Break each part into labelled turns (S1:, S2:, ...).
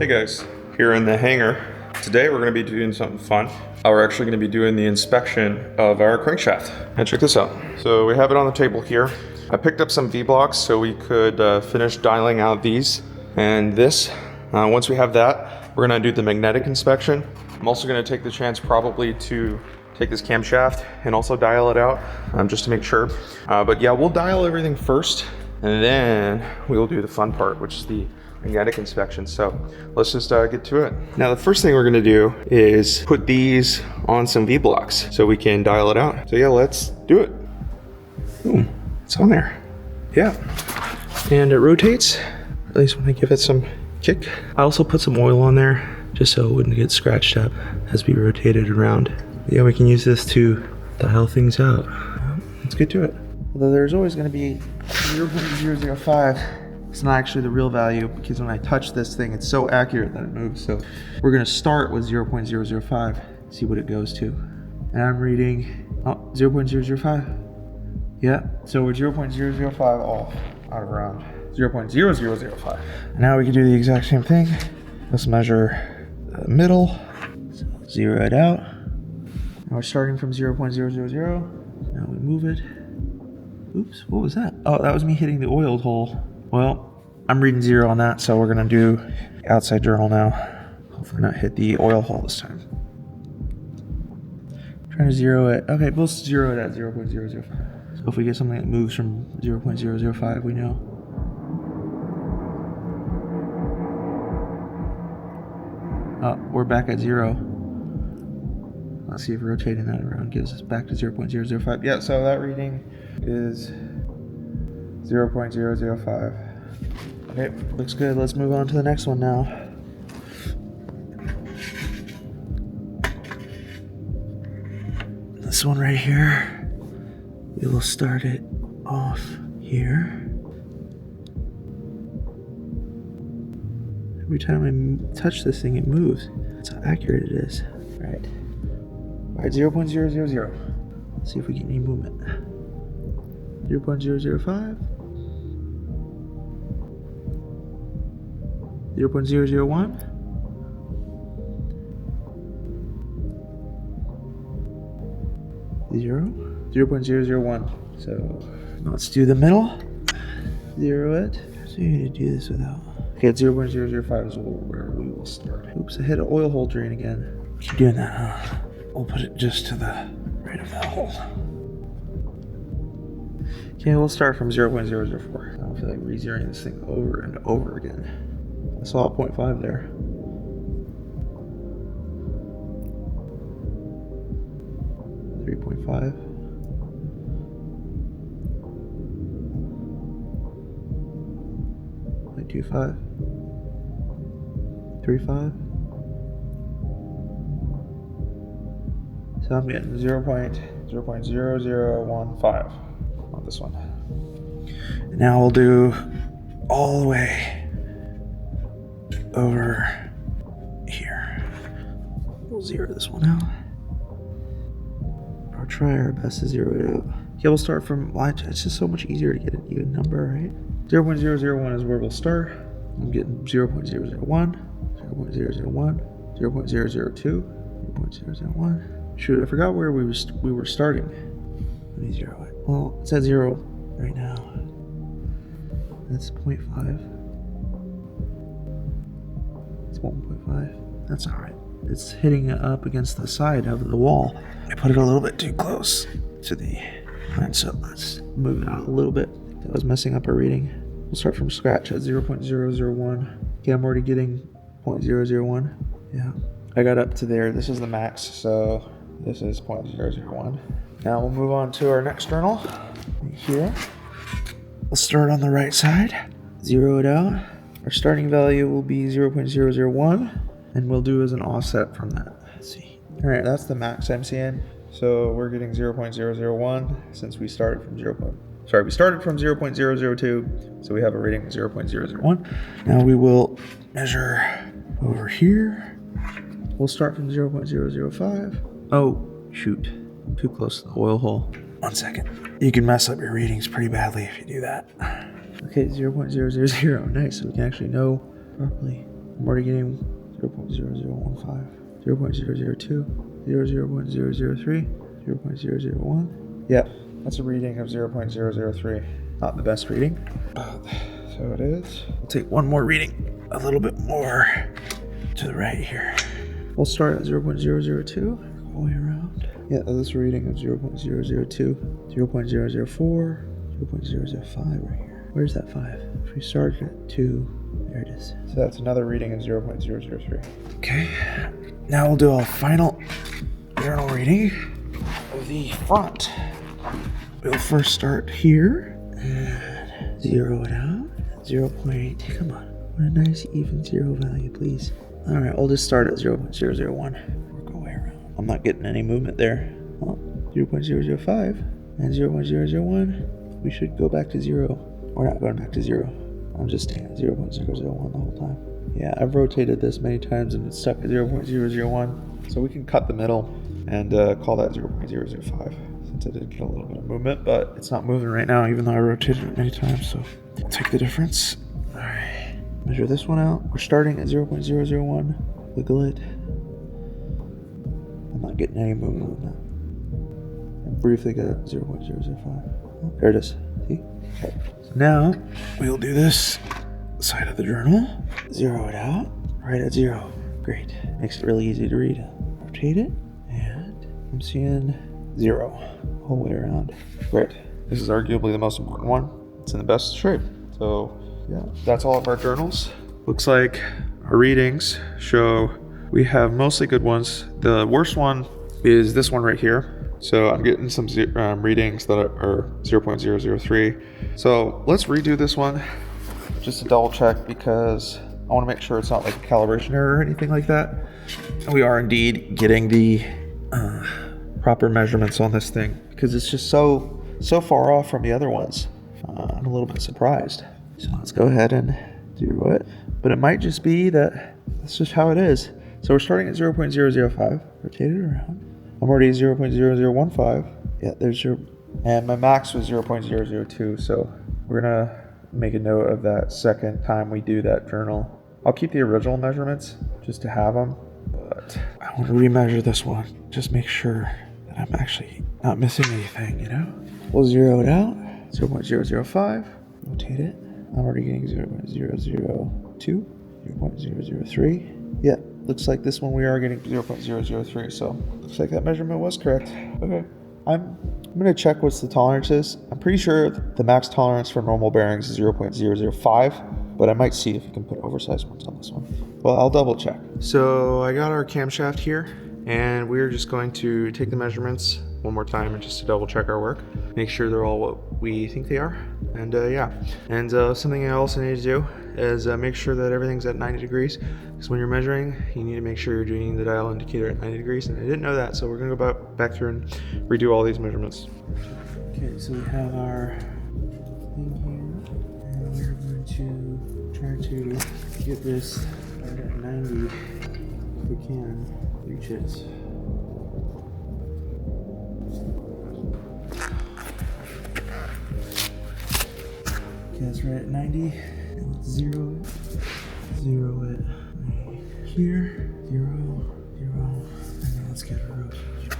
S1: Hey guys, here in the hangar. Today we're going to be doing something fun. We're actually going to be doing the inspection of our crankshaft. And check this out. So we have it on the table here. I picked up some V-blocks so we could finish dialing out these and this. Once we have that, we're going to do the magnetic inspection. I'm also going to take the chance probably to take this camshaft and also dial it out just to make sure. But yeah, we'll dial everything first and then we'll do the fun part, which is the magnetic inspection. So let's just get to it. Now the first thing we're going to do is put these on some V-blocks so we can dial it out. So yeah, let's do it. Boom, it's on there. Yeah, and it rotates, at least when I give it some kick. I also put some oil on there just so it wouldn't get scratched up as we rotated around. Yeah, we can use this to dial things out. Let's get to it. Although there's always going to be 0.005. It's not actually the real value because when I touch this thing, it's so accurate that it moves. So we're going to start with 0.005, see what it goes to. And I'm reading 0.005. Yeah, so we're 0.005 off out of round 0.0005. Now we can do the exact same thing. Let's measure the middle, so zero it out. Now we're starting from 0.000. Now we move it. Oops, what was that? Oh, that was me hitting the oiled hole. Well, I'm reading 0 on that, so we're gonna do outside journal now. Hopefully not hit the oil hole this time. Trying to zero it. Okay, we'll zero it at 0.005. So if we get something that moves from 0.005, we know. Oh, we're back at 0. Let's see if rotating that around gives us back to 0.005. Yeah, so that reading is 0.005. Okay, looks good. Let's move on to the next one now. This one right here, we will start it off here. Every time I touch this thing, it moves. That's how accurate it is. All right, 0.000. Let's see if we get any movement. 0.005. 0.001. 0.001. So let's do the middle. Zero it. So you need to do this without. Okay, it's 0.005 is where we will start. Oops, I hit an oil hole drain again. Keep doing that, huh? We'll put it just to the right of that hole. Okay, we'll start from 0.004. I don't feel like re-zeroing this thing over and over again. I saw a 0.5 there. .5. .25. 3.5. So I'm getting 0.0015 on this one. And now we'll do all the way over here. We'll zero this one out. Or try our best to zero it out. Yeah, we'll start from, it's just so much easier to get an even number, right? 0.001 is where we'll start. I'm getting 0.001, 0.001, 0.002, 0.001. Shoot, I forgot where we were starting. Let me zero it. Well, it's at 0 right now. That's 0.5. It's 1.5. That's all right. It's hitting it up against the side of the wall. I put it a little bit too close to the line, so let's move it out a little bit. That was messing up our reading. We'll start from scratch at 0.001. Okay, I'm already getting 0.001. Yeah, I got up to there. This is the max, so this is 0.001. Now we'll move on to our next journal. Here, we'll start on the right side. Zero it out. Our starting value will be 0.001, and we'll do as an offset from that. Let's see. All right, that's the max I'm seeing. So we're getting 0.001 since we started from 0.002, so we have a rating of 0.001. Now we will measure over here. We'll start from 0.005. Oh, shoot. I'm too close to the oil hole. 1 second. You can mess up your readings pretty badly if you do that. Okay, 0.000. Nice, so we can actually know properly.
S2: I'm already getting 0.0015, 0.002, 0.003, 0.001. Yeah, that's a reading of 0.003. Not the best reading, but so it is. We'll take one more reading, a little bit more to the right here. We'll start at 0.002, all the way around. Yeah, this reading of 0.002, 0.004, 0.005 right here. Where's that 5? If we start at 2, there it is. So that's another reading of 0.003. Okay, now we'll do a final journal reading of the front. We'll first start here and zero it out. 0.8, come on. What a nice even zero value, please. All right, we'll just start at 0.001. Work our way around. I'm not getting any movement there. Well, 0.005 and 0.001. We should go back to 0. We're not going back to 0. I'm just staying at 0.001 the whole time. Yeah, I've rotated this many times and it's stuck at 0.001. So we can cut the middle and call that 0.005. Since I did get a little bit of movement, but it's not moving right now, even though I rotated it many times. So we'll take the difference. All right, measure this one out. We're starting at 0.001. Wiggle it. I'm not getting any movement on that. And briefly got 0.005. Oh, there it is. See? Okay. So now we'll do this side of the journal. Zero it out. Right at 0. Great. Makes it really easy to read. Rotate it, and I'm seeing 0 whole way around. Great. This is arguably the most important one. It's in the best shape. So yeah, that's all of our journals. Looks like our readings show we have mostly good ones. The worst one is this one right here. So I'm getting some readings that are 0.003. So let's redo this one just to double check, because I want to make sure it's not like a calibration error or anything like that. And we are indeed getting the proper measurements on this thing, because it's just so far off from the other ones. I'm a little bit surprised. So let's go ahead and do it. But it might just be that that's just how it is. So we're starting at 0.005. Rotate it around. I'm already at 0.0015. Yeah, there's your, and my max was 0.002. So we're gonna make a note of that second time we do that journal. I'll keep the original measurements just to have them, but I want to remeasure this one. Just make sure that I'm actually not missing anything, you know? We'll zero it out. 0.005. Rotate it. I'm already getting 0.002. 0.003. Yeah, looks like this one we are getting 0.003, so looks like that measurement was correct. Okay, I'm gonna check what's the tolerance is. I'm pretty sure the max tolerance for normal bearings is 0.005, but I might see if you can put oversized ones on this one. Well, I'll double check. So I got our camshaft here, and we're just going to take the measurements one more time and just to double check our work, make sure they're all what we think they are. And yeah, and something else I need to do is make sure that everything's at 90 degrees, because when you're measuring, you need to make sure you're doing the dial indicator at 90 degrees, and I didn't know that, so we're gonna go back through and redo all these measurements. Okay, so we have our thing here, and we're going to try to get this right at 90 if we can reach it. Okay, that's right at 90. And let's zero it. Zero it right here. 0, 0. And then let's get a rotation.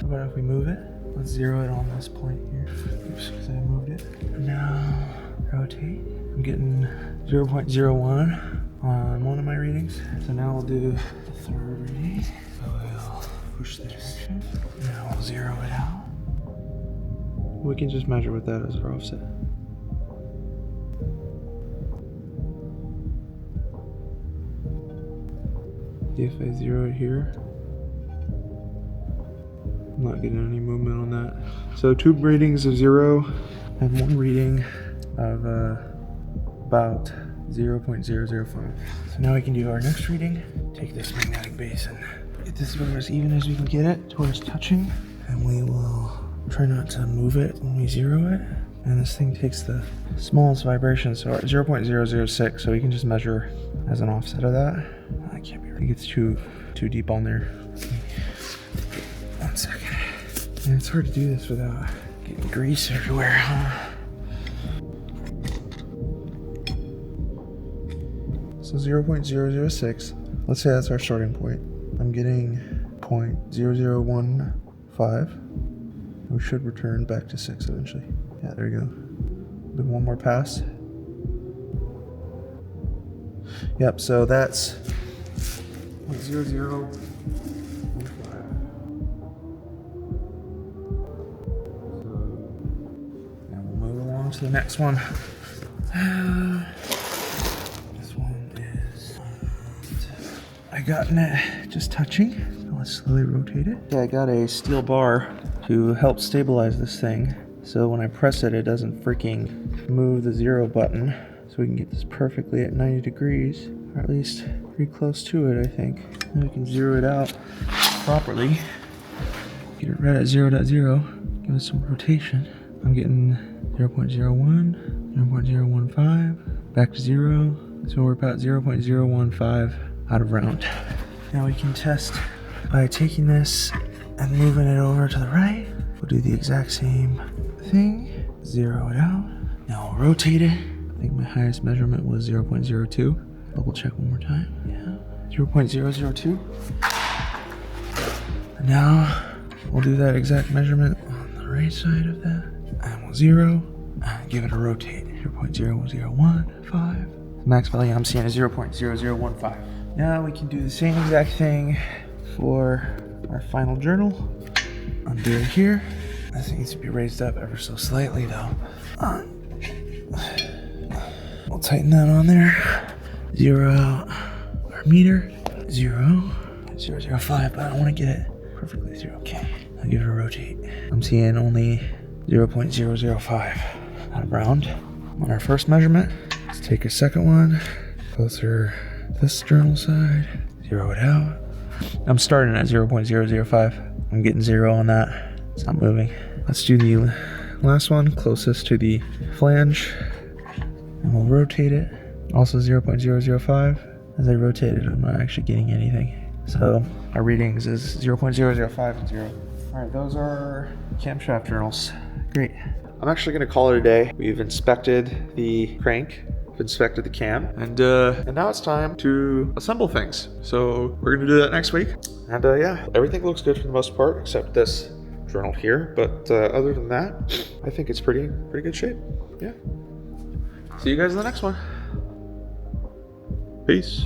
S2: How about if we move it? Let's zero it on this point here. Oops, because I moved it. Now, rotate. I'm getting 0.01 on one of my readings. So now we'll do the third reading. So we'll push the direction. Now we'll zero it out. We can just measure with that as our offset. If I zero it here, I'm not getting any movement on that. So 2 readings of 0 and 1 reading of about 0.005. So now we can do our next reading. Take this magnetic base and get this about as even as we can get it towards touching. And we will try not to move it when we zero it. And this thing takes the smallest vibration, so at 0.006, so we can just measure as an offset of that. I can't be, I think it's too deep on there. 1 second. And it's hard to do this without getting grease everywhere, huh? So 0.006. Let's say that's our starting point. I'm getting 0.0015. We should return back to 6 eventually. Yeah, there we go. Do one more pass. Yep, so that's 0.0015. Now we'll move along to the next one. This one is... I gotten it just touching. So let's slowly rotate it. Yeah, I got a steel bar to help stabilize this thing. So when I press it, it doesn't freaking move the 0 button. So we can get this perfectly at 90 degrees, or at least pretty close to it, I think. Then we can zero it out properly. Get it right at 0.0. Give it some rotation. I'm getting 0.01, 0.015, back to 0. So we're about 0.015 out of round. Now we can test by taking this and moving it over to the right. We'll do the exact same thing. Zero it out. Now we'll rotate it. I think my highest measurement was 0.02. Double check one more time. Yeah, 0.002. And now we'll do that exact measurement on the right side of that. And we'll zero and give it a rotate. 0.0015. The max value I'm seeing is 0.0015. Now we can do the same exact thing for our final journal. Undo it here. This thing needs to be raised up ever so slightly though. We'll tighten that on there. 0 our meter. 0.005, but I don't want to get it perfectly 0. Okay, I'll give it a rotate. I'm seeing only 0.005 out of round on our first measurement. Let's take a second one. Go through this journal side. Zero it out. I'm starting at 0.005. I'm getting 0 on that. It's not moving. Let's do the last one closest to the flange. And we'll rotate it. Also 0.005. As I rotate it, I'm not actually getting anything. So our readings is 0.005 and 0. Alright, those are camshaft journals. Great. I'm actually going to call it a day. We've inspected the crank. We've inspected the cam. And now it's time to assemble things. So we're going to do that next week. And yeah, everything looks good for the most part, except this journal here. But other than that, I think it's pretty good shape. Yeah. See you guys in the next one. Peace.